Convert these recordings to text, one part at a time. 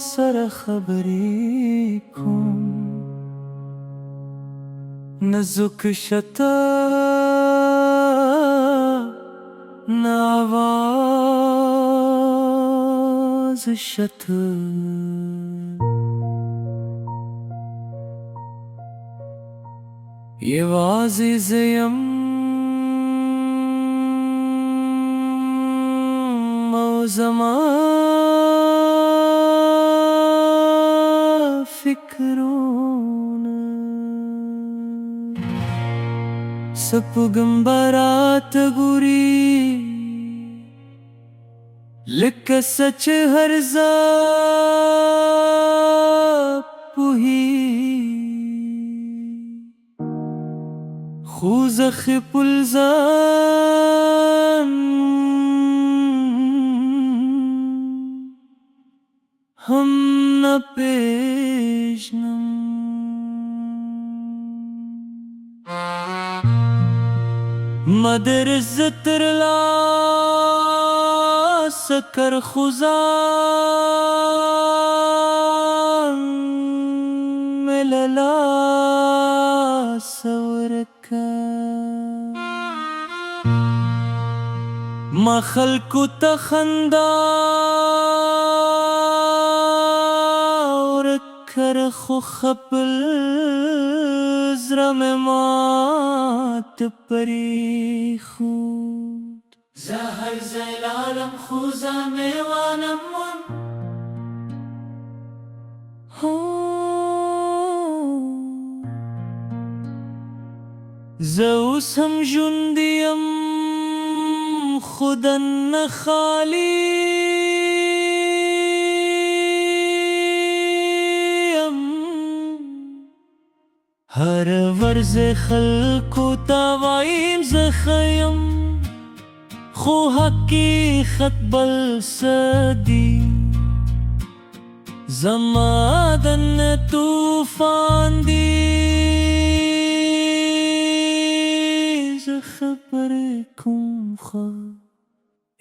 سر خبری کن نزک شتا نواز شتا ये वाज़िज़यम मौज़मा फ़िक्रोन सपुगंबरात गुरी लिख सच हरज़ा पुही خوزخ پلزان هم نپیشنم مدر زتر لا سکر خوزان مللا سورک ما خلقو تخندا ورکر خو خپل زرم مات پری خود زهر زلالم خوزا میوانم من زوس هم جندیم خودن خالیم هر ورز خلق و توایم زخیم خو حقیقت بل سدی زمادن طوفان دی खबर कौन खा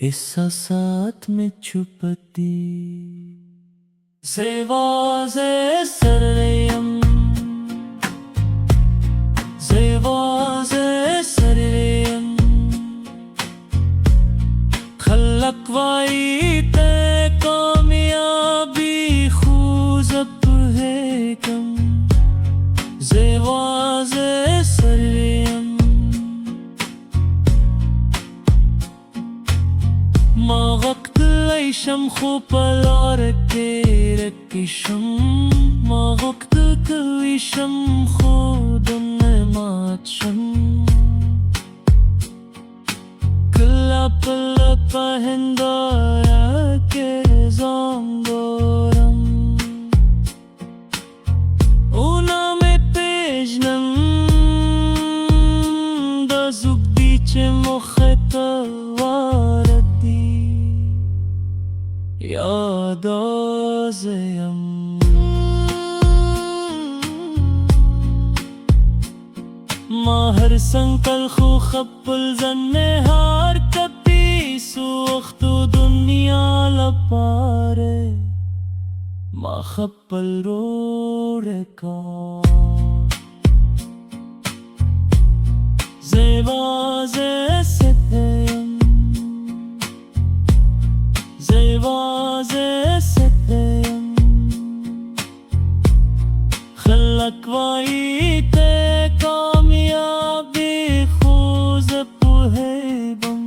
एहसासात में छुपती ज़ेवाज़े सरयम ज़ेवाज़े सरयम खलक वाई ते कामयाबी खूज़ब है कम ज़ेवाज़े सरयम ما وقت لیشم خو پلار کے رکشم ما وقت کلیشم خودم ماتشم کلا پل پهندارا کے زانگورم اونا میں پیجنم دا زوگ دیچه مختوار یاد آزیم ماهر سنکل خو خپل زنهار کتی سوخت دنیا لپاره ما خپل روڑکا زیوازه ستیم زیوازه ستیم خلق وائی تے کامیابی خوز پوہیبم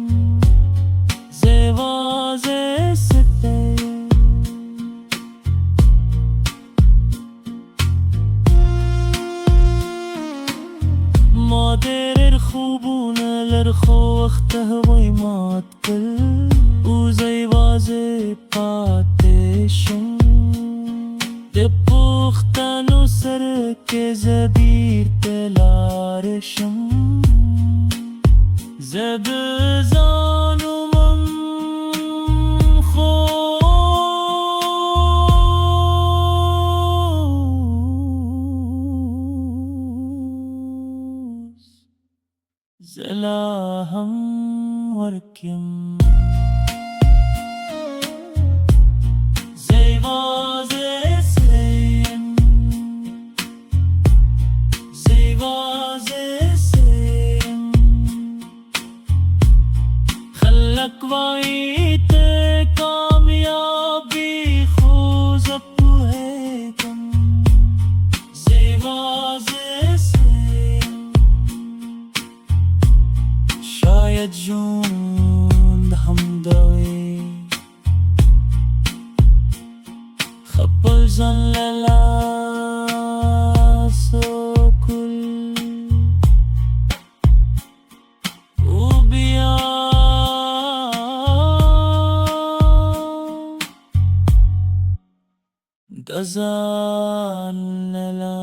زیوازه ستیم مادر خوبون لرخو وقته وی مات کل او زیوازه پاتشم ده پختنو سر که زبیر تلارشم زب زانومم خوز زلاهم ورکم زیوازه لکوائیتے کامیابی خوزب ہے کم زیوازے سے شاید جوند همدوی خپل ځان له لاسه کل او بیا د ځان له